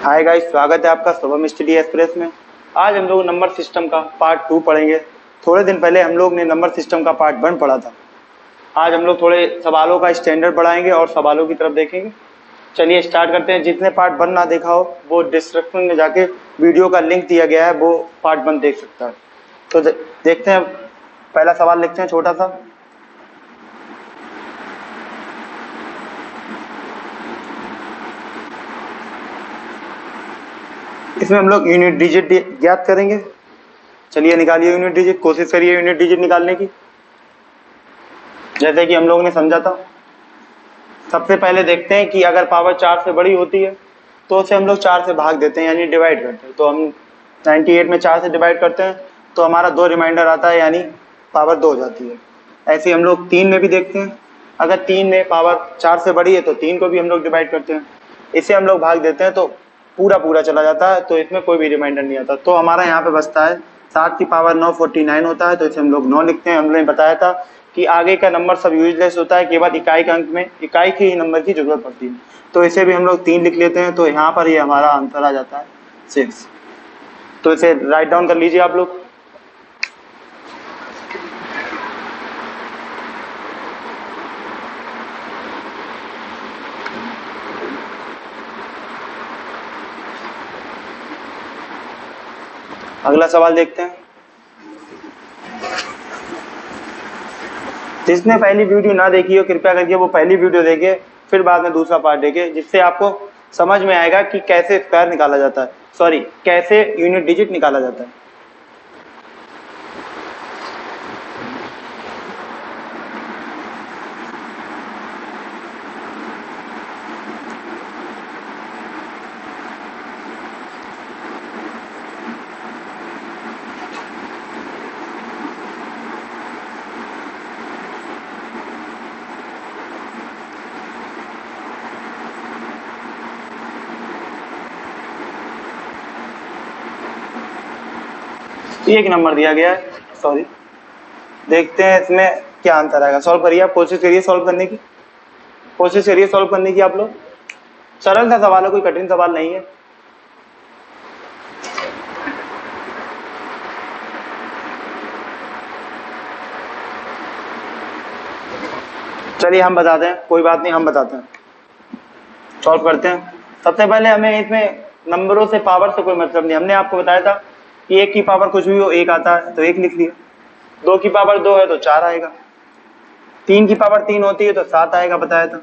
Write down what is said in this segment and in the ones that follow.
Hi guys, स्वागत है आपका शुभम स्टडी एक्सप्रेस में। आज हम लोग नंबर सिस्टम का पार्ट 2 पढ़ेंगे। थोड़े दिन पहले हम लोग ने नंबर सिस्टम का पार्ट 1 पढ़ा था। आज हम लोग थोड़े सवालों का स्टैंडर्ड बढ़ाएंगे और सवालों की तरफ देखेंगे। चलिए स्टार्ट करते हैं। जिसने पार्ट 1 ना देखा हो वो डिस्क्रिप्शन में जाके वीडियो का लिंक दिया गया है, वो पार्ट 1 देख सकता है। तो देखते हैं, पहला सवाल लिखते हैं छोटा सा। इसमें हम लोग यूनिट डिजिट ज्ञात करेंगे। चलिए निकालिए यूनिट डिजिट, कोशिश करिए यूनिट डिजिट निकालने की, जैसे कि हम लोग ने समझा था। सबसे पहले देखते हैं कि अगर पावर 4 से बड़ी होती है तो उसे हम लोग 4 से भाग देते हैं, यानी डिवाइड करते हैं। तो हम 98 में 4 से डिवाइड करते हैं तो हमारा 2 रिमाइंडर आता है, यानी पावर 2 हो जाती है। ऐसे ही हम लोग 3 में भी देखते हैं। अगर 3 में पावर 4 से बड़ी है तो 3 को भी हम लोग डिवाइड करते हैं, इसे हम लोग भाग देते हैं तो पूरा पूरा चला जाता है, तो इसमें कोई भी रिमाइंडर नहीं आता। तो हमारा यहाँ पे बचता है 7 की पावर 9 49 होता है, तो इसे हम लोग 9 लिखते हैं। हमने बताया था कि आगे का नंबर सब यूजलेस होता है, केवल इकाई के अंक में इकाई के ही नंबर की जरूरत पड़ती है। तो इसे भी हम लोग 3 लिख लेते हैं, तो यहाँ पर ये हमारा आंसर आ जाता है 6। तो इसे राइट डाउन कर लीजिए आप लोग। अगला सवाल देखते हैं। जिसने पहली वीडियो ना देखी हो कृपया करके वो पहली वीडियो देखे, फिर बाद में दूसरा पार्ट देखे, जिससे आपको समझ में आएगा कि कैसे स्क्वायर निकाला जाता है, सॉरी कैसे यूनिट डिजिट निकाला जाता है। एक नंबर दिया गया है, सॉरी देखते हैं इसमें क्या आंसर आएगा। सॉल्व करिए, आप कोशिश करिए सॉल्व करने की, कोशिश करिए सॉल्व करने की आप लोग। सरल सा सवाल है, कोई कठिन सवाल नहीं है। चलिए हम बताते हैं, कोई बात नहीं, हम बताते हैं, सॉल्व करते हैं। सबसे पहले हमें इसमें नंबरों से पावर से कोई मतलब नहीं। हमने आपको बताया था कि 1 की पावर कुछ भी हो 1 आता है, तो 1 लिख लिया। 2 की पावर 2 है तो 4 आएगा। 3 की पावर 3 होती है तो 7 आएगा, बताया था।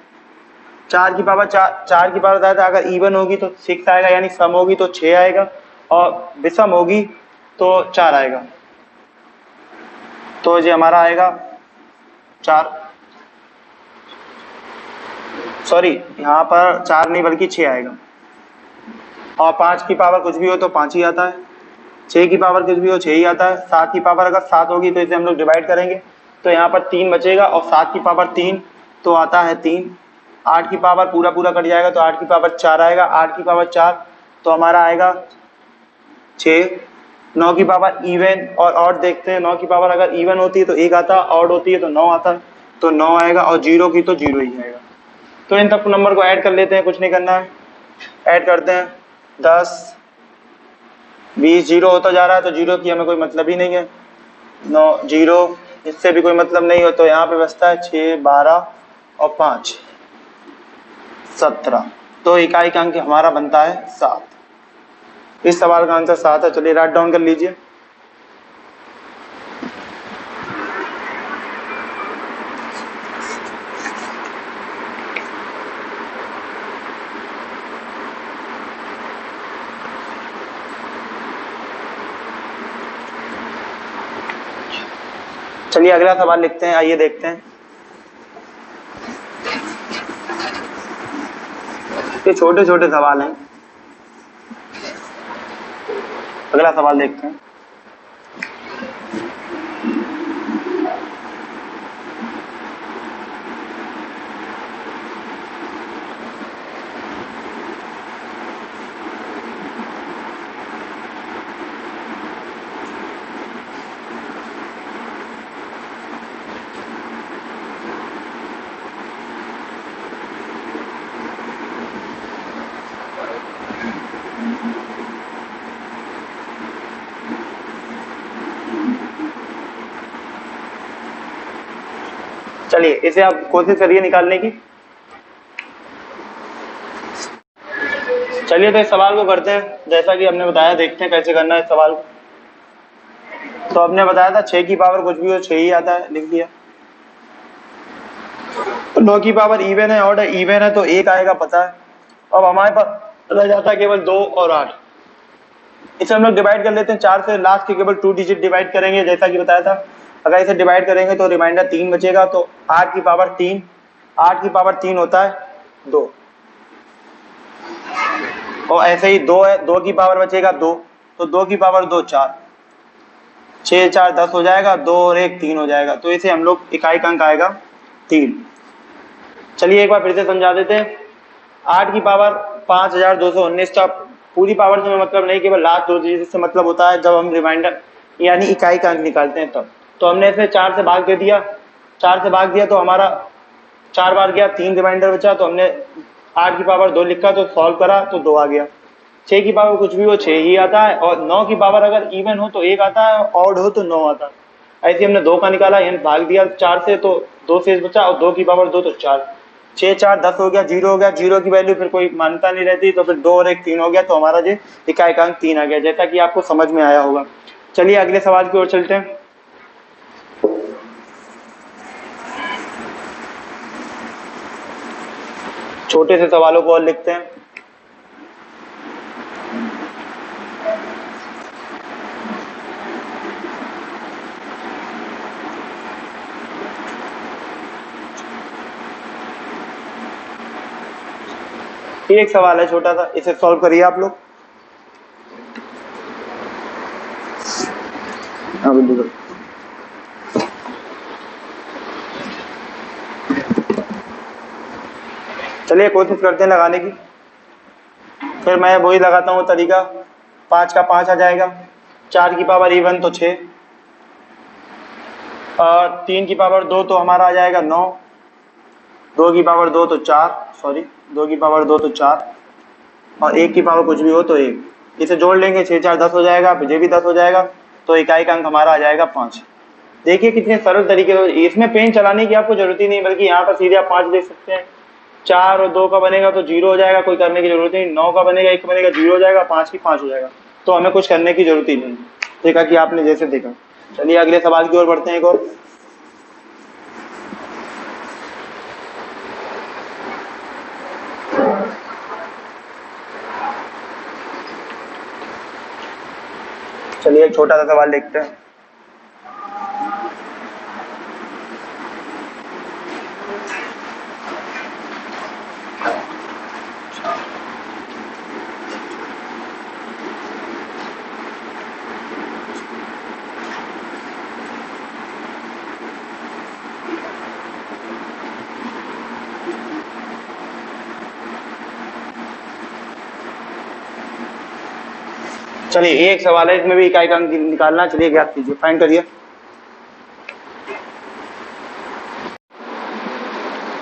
4 की पावर 4 की पावर बताया था, अगर इवन होगी तो 6 आएगा, यानी सम होगी तो 6 आएगा, और विषम होगी तो 4 आएगा। तो ये हमारा आएगा 4, सॉरी यहाँ पर 4 नहीं बल्कि 6 आएगा। और 5 की पावर कुछ भी हो तो 5 ही आता है। 6 की पावर कुछ भी हो 6 ही आता है। 7 की पावर अगर 7 होगी तो इसे हम लोग डिवाइड करेंगे, तो यहाँ पर 3 बचेगा, और 7 की पावर 3 तो आता है 3। 8 की पावर पूरा पूरा कट जाएगा तो 8 की पावर 4 आएगा। 8 की पावर 4 तो हमारा आएगा 6। 9 की पावर इवन और ऑड देखते हैं। 9 की पावर अगर इवन होती है तो 1 आता, ऑड होती है तो 9 आता है, तो 9 आएगा, और 0 की तो 0 ही आएगा। तो इन तक नंबर को ऐड कर लेते हैं, कुछ नहीं करना है, ऐड करते हैं। 10 20 0 होता जा रहा है, तो 0 की हमें कोई मतलब ही नहीं है। 9 0 इससे भी कोई मतलब नहीं हो, तो यहाँ पे बचता है 6 12 और 5 17। तो इकाई का अंक हमारा बनता है 7। इस सवाल का आंसर 7 है। चलिए राइट डाउन कर लीजिए। चलिए अगला सवाल लिखते हैं, आइए देखते हैं। ये छोटे छोटे सवाल हैं। अगला सवाल देखते हैं। चलिए इसे आप कोशिश करिए निकालने की। चलिए तो इस सवाल को करते हैं, जैसा कि हमने बताया, देखते हैं कैसे करना है इस सवाल को। तो हमने बताया था 6 की पावर कुछ भी हो 6 ही आता है, लिख दिया। 9 की पावर इवन है, ऑड है, इवन है तो 1 आएगा, पता है। अब हमारे पास रह जाता है केवल 2 और 8। इसे हम लोग डिवाइड कर लेते हैं 4 से, लास्ट के केवल 2 डिजिट डिवाइड करेंगे, जैसा कि बताया था। अगर इसे डिवाइड करेंगे तो रिमाइंडर 3 बचेगा, तो 8 की पावर 3, 8 की पावर 3 होता है 2। और ऐसे ही 2 है, 2 की पावर बचेगा 2, तो 2 की पावर 2 4, 6 4 10 हो जाएगा, 2 और 1 3 हो जाएगा, तो इसे हम लोग इकाई का अंक आएगा 3। चलिए एक बार फिर से समझा देते हैं। 8 की पावर 5219 का पूरी पावर से मतलब नहीं, केवल लास्ट 2 डिजिट से मतलब होता है जब हम रिमाइंडर यानी इकाई का अंक निकालते हैं तब। तो हमने इसे 4 से भाग दे दिया, 4 से भाग दिया तो हमारा 4 बार गया, 3 रिमाइंडर बचा, तो हमने 8 की पावर 2 लिखा, तो सॉल्व करा तो 2 आ गया। 6 की पावर कुछ भी हो 6 ही आता है, और 9 की पावर अगर इवन हो तो 1 आता है, ऑड हो तो 9 आता है। ऐसे हमने 2 का निकाला, यानी भाग दिया 4 से तो 2 शेष बचा, और 2 की पावर 2 तो 4, 6 4 10 हो गया, 0 हो गया, 0 की वैल्यू फिर कोई मान्यता नहीं रहती, तो फिर 2 और 1 3 हो गया, तो हमारा जो इकाई का अंक 3 आ गया, जैसा कि आपको समझ में आया होगा। चलिए अगले सवाल की ओर चलते हैं। छोटे से सवालों को और लिखते हैं। ये एक सवाल है छोटा सा, इसे सॉल्व करिए आप लोग। हाँ बिल्कुल। चलिए कोशिश करते हैं लगाने की। फिर मैं वही लगाता हूँ तरीका, 5 का 5 आ जाएगा, 4 की पावर इवन तो 6, और 3 की पावर 2 तो हमारा आ जाएगा 9, 2 की पावर 2 तो 4, सॉरी 2 की पावर 2 तो 4, और 1 की पावर कुछ भी हो तो 1। इसे जोड़ लेंगे, 6 4 10 हो जाएगा, फिर ये भी 10 हो जाएगा, तो इकाई का अंक हमारा आ जाएगा 5। देखिए कितने सरल तरीके से, इसमें पेन चलाने की आपको जरूरत ही नहीं, बल्कि यहाँ पर सीधे आप 5 देख सकते हैं। 4 और 2 का बनेगा तो 0 हो जाएगा, कोई करने की जरूरत नहीं। 9 का बनेगा, 1 का बनेगा, 0 हो जाएगा, 5 की 5 हो जाएगा, तो हमें कुछ करने की जरूरत ही नहीं। देखा कि आपने जैसे देखा। चलिए अगले सवाल की ओर बढ़ते हैं एक और। चलिए एक छोटा सा सवाल देखते हैं। चलिए एक सवाल है, इसमें भी इकाई का अंक निकालना। चलिए ज्ञात कीजिए, फाइंड करिए।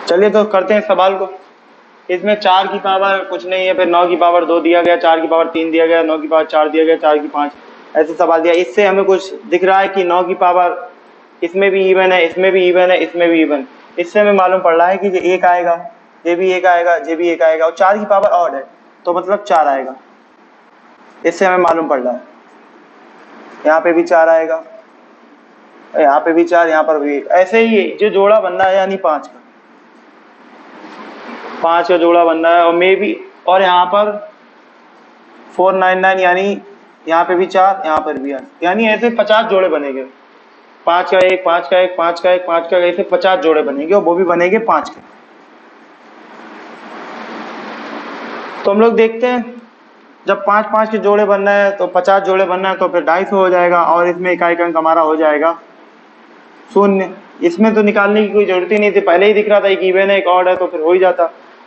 चलिए तो करते हैं सवाल को। इसमें 4 की पावर कुछ नहीं है, फिर 9 की पावर 2 दिया गया, 4 की पावर 3 दिया गया, 9 की पावर 4 दिया गया, 4 की 5, ऐसे सवाल दिया। इससे हमें कुछ दिख रहा है कि 9 की पावर इसमें भी इवन है, इसमें भी इवन है, इसमें भी इवन। इससे हमें मालूम पड़ रहा है कि ये 1 आएगा, ये भी 1 आएगा, ये भी 1 आएगा, और 4 की पावर ऑड है तो मतलब 4 आएगा। इससे हमें मालूम पड़ रहा है यहाँ पे भी 4 आएगा, यहाँ पे भी 4, यहाँ पर भी। ऐसे ही जो जोड़ा बनना है यानी 5 का, 5 का जोड़ा बनना है, और मे भी, और यहाँ पर 499, यानी यहाँ पे भी 4, यहाँ पर भी 8, यानी ऐसे 50 जोड़े बनेंगे। 5 का 1, 5 का 1, 5 का 1, 5 का 1, ऐसे 50 जोड़े बनेंगे, और वो भी बनेंगे 5 के। तो हम लोग देखते हैं, जब 5 5 के जोड़े बनना है तो 50 जोड़े बनना है, तो फिर 250 हो जाएगा, और इसमें इकाई का अंक हमारा हो जाएगा 0। इसमें तो निकालने की कोई जरूरत ही नहीं थी, पहले ही दिख रहा था एक इवन है एक ऑड है, तो फिर हो ही जाता।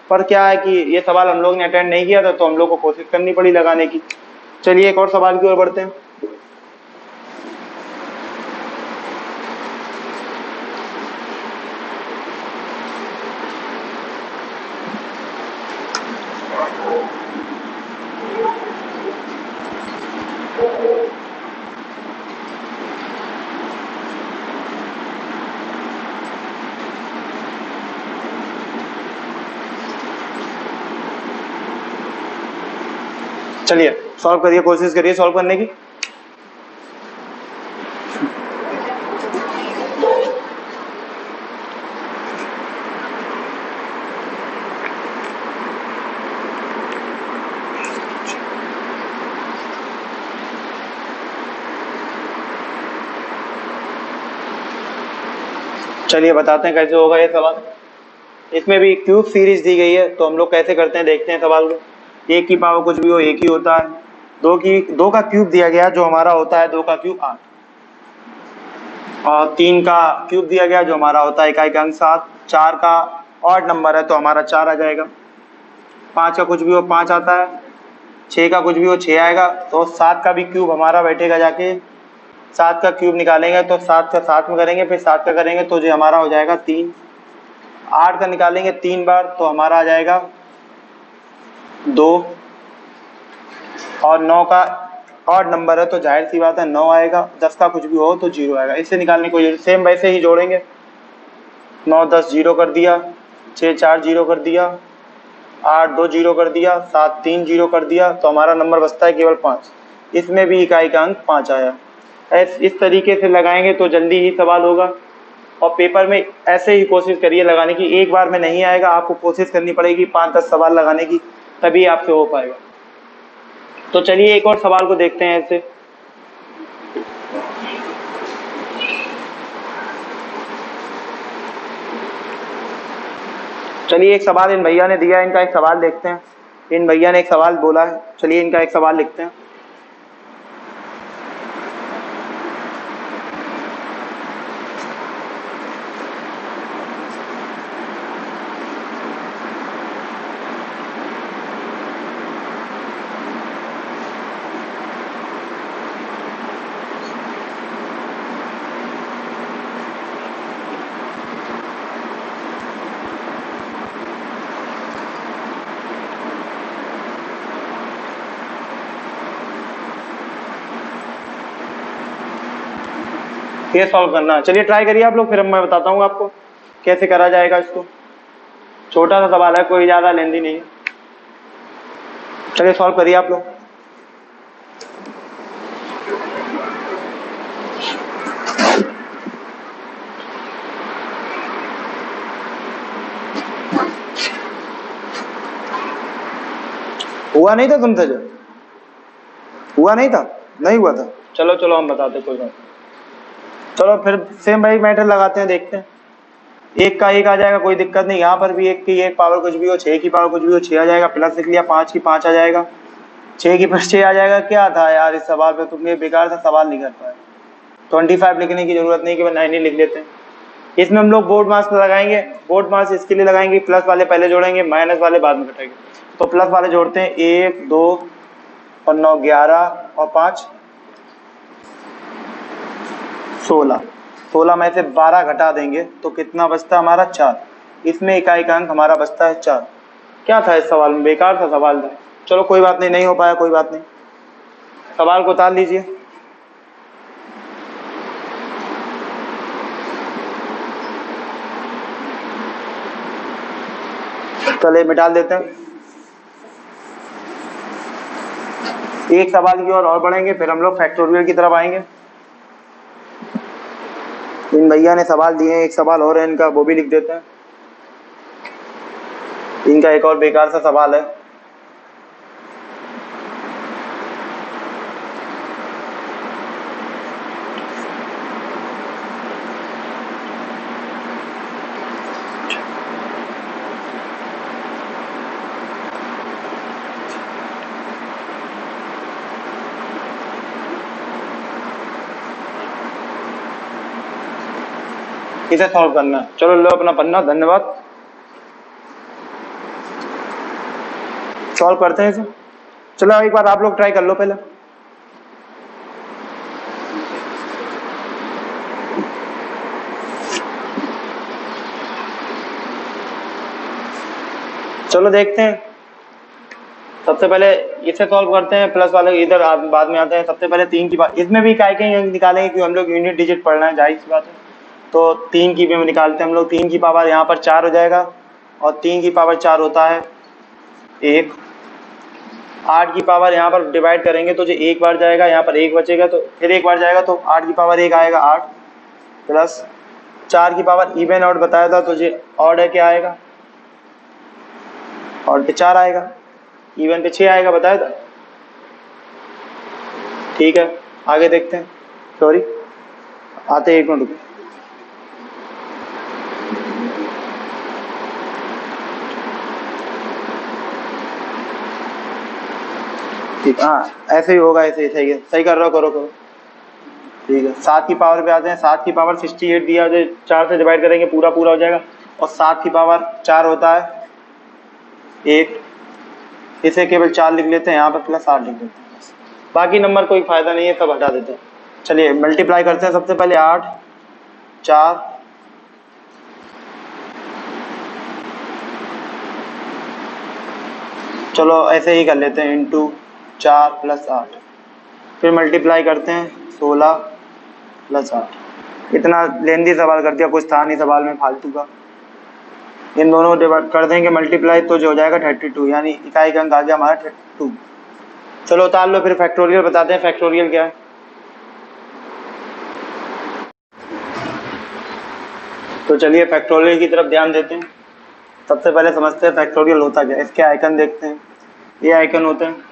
पर क्या है कि ये सवाल हम लोग ने अटेंड नहीं किया था, तो हम लोग को कोशिश करनी पड़ी लगाने की। चलिए एक और सवाल की ओर बढ़ते हैं। चलिए सॉल्व करिए, कोशिश करिए सॉल्व करने की। चलिए बताते हैं कैसे होगा ये सवाल। इसमें भी क्यूब सीरीज दी गई है, तो हम लोग कैसे करते हैं देखते हैं सवाल को। एक की पावर कुछ भी हो एक ही होता है। दो का क्यूब दिया गया जो हमारा होता है 2 का क्यूब 8, और 3 का क्यूब दिया गया जो हमारा होता है इकाई का अंक 7। 4 का ऑड नंबर है तो हमारा 4 आ जाएगा। 5 का कुछ भी हो 5 आता है। 6 का कुछ भी हो 6 आएगा। तो 7 का भी क्यूब हमारा बैठेगा जाके, 7 का क्यूब निकालेंगे तो 7 का 7 में करेंगे, फिर 7 का करेंगे तो जो हमारा हो जाएगा 3। 8 का निकालेंगे 3 बार तो हमारा आ जाएगा 2। और 9 का ऑड नंबर है तो जाहिर सी बात है 9 आएगा। 10 का कुछ भी हो तो 0 आएगा। इससे निकालने को सेम वैसे ही जोड़ेंगे। 9 10 0 कर दिया, 6 4 0 कर दिया, 8 2 0 कर दिया, 7 3 0 कर दिया, तो हमारा नंबर बचता है केवल 5। इसमें भी इकाई का अंक 5 आया। इस तरीके से लगाएंगे तो जल्दी ही सवाल होगा। और पेपर में ऐसे ही कोशिश करिए लगाने की, एक बार में नहीं आएगा, आपको कोशिश करनी पड़ेगी 5-10 सवाल लगाने की, तभी आपसे हो पाएगा। तो चलिए एक और सवाल को देखते हैं ऐसे। चलिए एक सवाल इन भैया ने दिया है, इनका एक सवाल देखते हैं। इन भैया ने एक सवाल बोला है, चलिए इनका एक सवाल लिखते हैं। ये सॉल्व करना है, चलिए ट्राई करिए आप लोग, फिर मैं बताता हूँ आपको कैसे करा जाएगा इसको। छोटा सा सवाल है, कोई ज्यादा लेंदी नहीं है। चलिए सॉल्व करिए आप लोग। हुआ नहीं था तुमसे, जो हुआ नहीं था, नहीं हुआ था। चलो चलो हम बताते, कोई बात। चलो फिर सेम भाई मैटर लगाते हैं, देखते हैं। एक का एक आ जाएगा, कोई दिक्कत नहीं। यहाँ पर भी एक की एक पावर कुछ भी हो, 6 की पावर कुछ भी हो 6 आ जाएगा। प्लस लिख लिया, 5 की 5 आ जाएगा। 6 की प्लस 6 आ जाएगा। क्या था यार इस सवाल पे, तुमने बेकार सा सवाल नहीं कर पाए। 25 लिखने की जरूरत नहीं, केवल 9 ही लिख लेते हैं। इसमें हम लोग बोर्ड मार्क्स लगाएंगे। बोर्ड मार्क्स इसके लिए लगाएंगे, प्लस वाले पहले जोड़ेंगे, माइनस वाले बाद में घटाएंगे। तो प्लस वाले जोड़ते हैं, 1 2 और 9 11 और 5 16। 16 में से 12 घटा देंगे तो कितना बचता है हमारा 4। इसमें इकाई का अंक हमारा बचता है 4। क्या था इस सवाल में, बेकार सा सवाल था। चलो कोई बात नहीं, नहीं हो पाया कोई बात नहीं। सवाल को उतार लीजिए। चलिए मिटा देते हैं। एक सवाल की और बढ़ेंगे, फिर हम लोग फैक्टोरियल की तरफ आएंगे। इन भैया ने सवाल दिए, एक सवाल और है इनका, वो भी लिख देते हैं। इनका एक और बेकार सा सवाल है। इसे सॉल्व करना है। चलो लो अपना पन्ना, धन्यवाद। सॉल्व करते हैं इसे। चलो एक बार आप लोग ट्राई कर लो पहले। चलो देखते हैं। सबसे पहले इसे सॉल्व करते हैं, प्लस वाले इधर बाद में आते हैं। सबसे पहले 3 की बात, इसमें भी इकाई के अंक निकालेंगे क्योंकि हम लोग यूनिट डिजिट पढ़ना है, जाहिर सी बात है। तो 3 की भी निकालते हैं हम लोग। 3 की पावर यहाँ पर 4 हो जाएगा, और 3 की पावर 4 होता है 1। 8 की पावर यहाँ पर डिवाइड करेंगे तो जो एक बार जाएगा, यहाँ पर 1 बचेगा, तो फिर एक बार जाएगा तो 8 की पावर 1 आएगा 8, प्लस 4 की पावर इवन ऑड बताया था तो ये ऑड है, क्या आएगा, ऑड पे 4 आएगा, इवन पे 6 आएगा, बताया था। ठीक है, आगे देखते हैं। सॉरी, आते 1 मिनट रुको। ठीक, हाँ ऐसे ही होगा, ऐसे ही सही है, सही कर रहे हो, करो करो। ठीक है, 7 की पावर पे आते हैं। 7 की पावर 68 दिया, जो 4 से डिवाइड करेंगे पूरा पूरा हो जाएगा, और 7 की पावर 4 होता है 1, इसे केवल 4 लिख लेते हैं, यहाँ पर प्लस 8 लिख देते हैं, बाकी नंबर कोई फायदा नहीं है, सब हटा देते हैं। चलिए मल्टीप्लाई करते हैं, सबसे पहले 8 4 चलो ऐसे ही कर लेते हैं, इंटू 4 प्लस 8, फिर मल्टीप्लाई करते हैं 16 प्लस 8। इतना लेंदी सवाल कर दिया, कुछ था नहीं सवाल में फालतू का। इन दोनों डिवाइड कर देंगे मल्टीप्लाई तो जो हो जाएगा 32, यानी इकाई का अंक आ गया हमारा 32। चलो उतार लो, फिर फैक्टोरियल बताते हैं, फैक्टोरियल क्या है। तो चलिए फैक्टोरियल की तरफ ध्यान देते हैं। सबसे पहले समझते हैं फैक्टोरियल होता क्या है, इसके आइकन देखते हैं, ये आइकन होते हैं।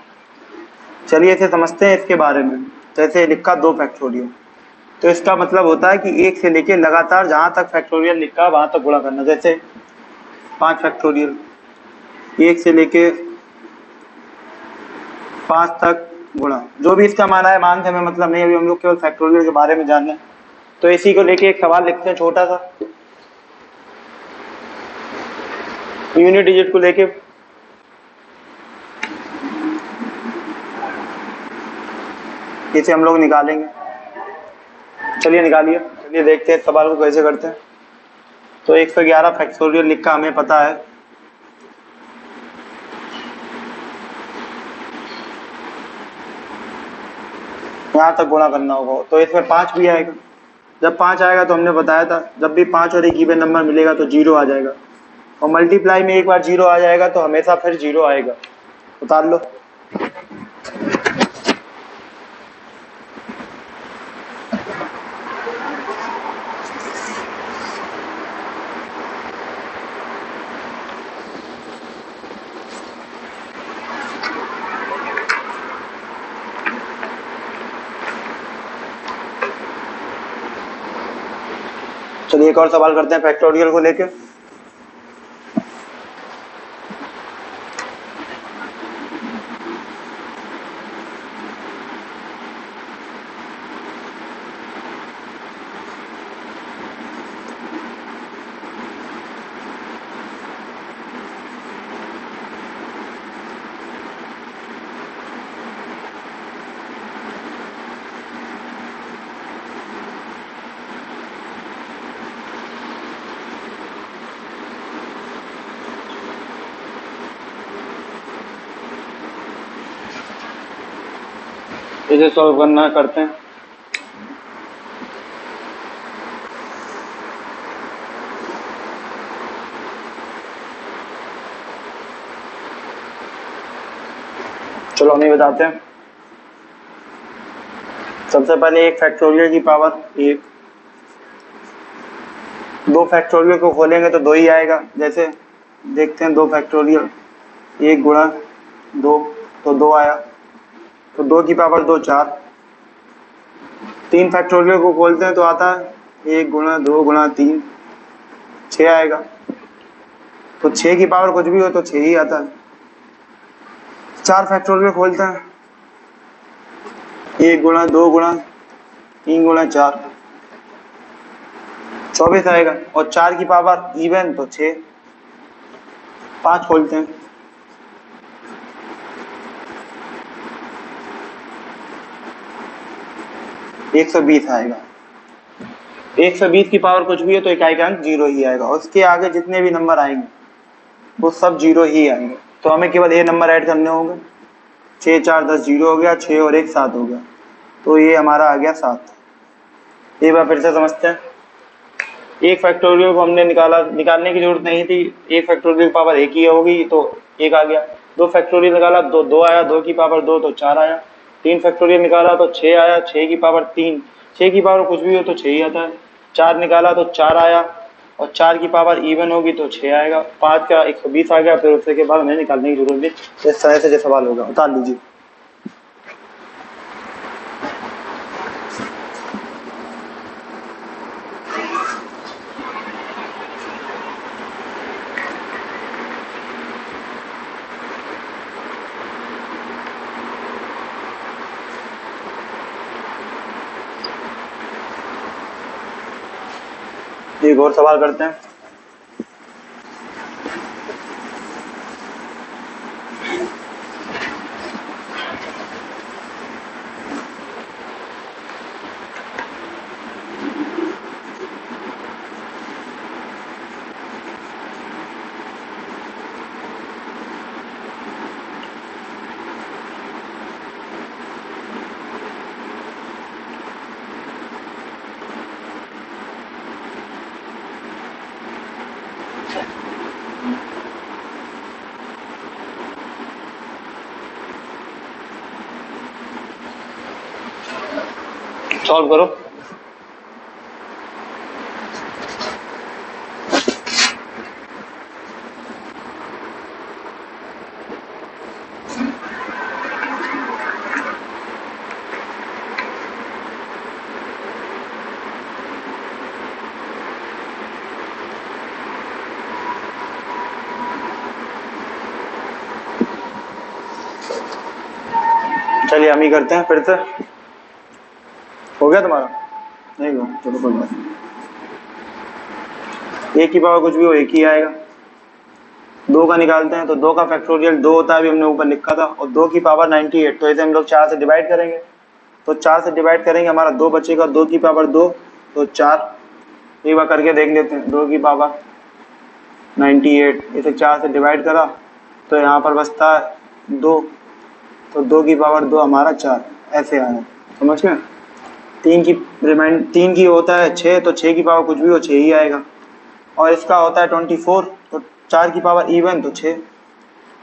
चलिए इसे समझते हैं इसके बारे में। जैसे लिखा 2 फैक्टोरियल, तो इसका मतलब होता है कि 1 से लेके लगातार जहां तक फैक्टोरियल लिखा वहां तक गुणा करना। जैसे 5 फैक्टोरियल, 1 से लेके 5 तक गुणा, जो भी इसका माना है मान से हमें मतलब नहीं, अभी हम लोग केवल फैक्टोरियल के बारे में जानना है। तो इसी को लेके एक सवाल लिखते हैं छोटा सा, यूनिट डिजिट को लेके। इसे हम लोग निकालेंगे, चलिए निकालिए। चलिए देखते हैं सवाल को कैसे करते हैं। तो 111 फैक्टोरियल लिखा हमें पता है, यहाँ तक गुणा करना होगा, तो इसमें 5 भी आएगा। जब 5 आएगा तो हमने बताया था, जब भी 5 और एक इवन नंबर मिलेगा तो 0 आ जाएगा, और मल्टीप्लाई में एक बार 0 आ जाएगा तो हमेशा फिर 0 आएगा। उतार लो। चलिए एक और सवाल करते हैं फैक्टोरियल को लेके। इसे सॉल्व करना करते हैं। चलो हम ये बताते हैं। सबसे पहले 1 फैक्टोरियल की पावर 1, 2 फैक्टोरियल को खोलेंगे तो 2 ही आएगा। जैसे देखते हैं 2 फैक्टोरियल, 1 गुणा 2 तो 2 आया, तो 2 की पावर 2 4। 3 फैक्टोरियल को खोलते हैं तो आता है 1 गुणा 2 गुणा 3 6 आएगा, तो 6 की पावर कुछ भी हो तो 6 ही आता है। 4 फैक्टोरियल खोलते हैं, 1 गुणा 2 गुणा 3 गुणा 4 24 आएगा, और 4 की पावर इवन तो 6। 5 खोलते हैं, 120 आएगा। 120 की पावर कुछ भी हो तो इकाई का अंक 0 ही आएगा, और उसके आगे जितने भी नंबर आएंगे वो सब 0 ही आएंगे। तो हमें केवल ये नंबर ऐड करने होंगे। 6 4 10 0 हो गया, 6 और 1 7 हो गया, तो ये हमारा आ गया 7। एक बार फिर से समझते हैं। 1 फैक्टोरियल को हमने निकालने की जरूरत नहीं थी, 1 फैक्टोरियल की पावर 1 ही होगी तो 1 आ गया। 2 फैक्टोरियल निकाला तो 2 आया, 2 की पावर 2 तो 4 आया। 3 फैक्टोरियल निकाला तो 6 आया, 6 की पावर 3, 6 की पावर कुछ भी हो तो 6 ही आता है। 4 निकाला तो 4 आया और 4 की पावर इवन होगी तो 6 आएगा। 5 का 120 आ गया, फिर उसके बाद हमें निकालने की जरूरत नहीं। इस तरह से जो सवाल होगा उतार लीजिए। एक और सवाल करते हैं। सॉल्व करो। चलिए हम ही करते हैं फिर से। हो गया तुम्हारा? नहीं हो, चलो कोई बात नहीं। 1 की पावर कुछ भी हो 1 ही आएगा। 2 का निकालते हैं तो 2 का फैक्टोरियल 2 होता है, अभी हमने ऊपर लिखा था, और 2 की पावर 98, तो इसे हम लोग 4 से डिवाइड करेंगे। तो 4 से डिवाइड करेंगे, हमारा 2 बचेगा, 2 की पावर 2 तो 4। एक बार करके देख लेते हैं। 2 की पावर 98, इसे 4 से डिवाइड करा तो यहाँ पर बचता है 2, तो 2 की पावर 2 हमारा 4, ऐसे आया। समझ गए? 3 की होता है 6, तो 6 की पावर कुछ भी हो 6 ही आएगा। और इसका होता है 24, तो 4 की पावर इवन तो 6।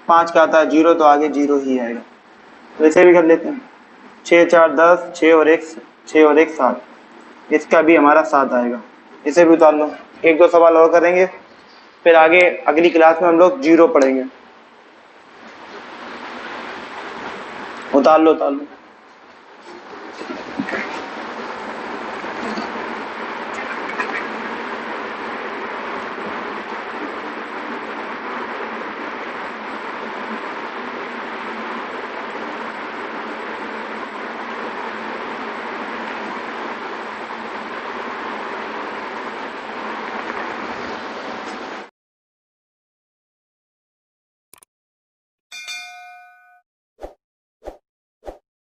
5 का आता है 0, तो आगे 0 ही आएगा। तो इसे भी कर लेते हैं। 6 4 10, 6 और 1 7, इसका भी हमारा 7 आएगा। इसे भी उतार लो। 1-2 सवाल और करेंगे, फिर आगे अगली क्लास में हम लोग 0 पढ़ेंगे। उतार लो।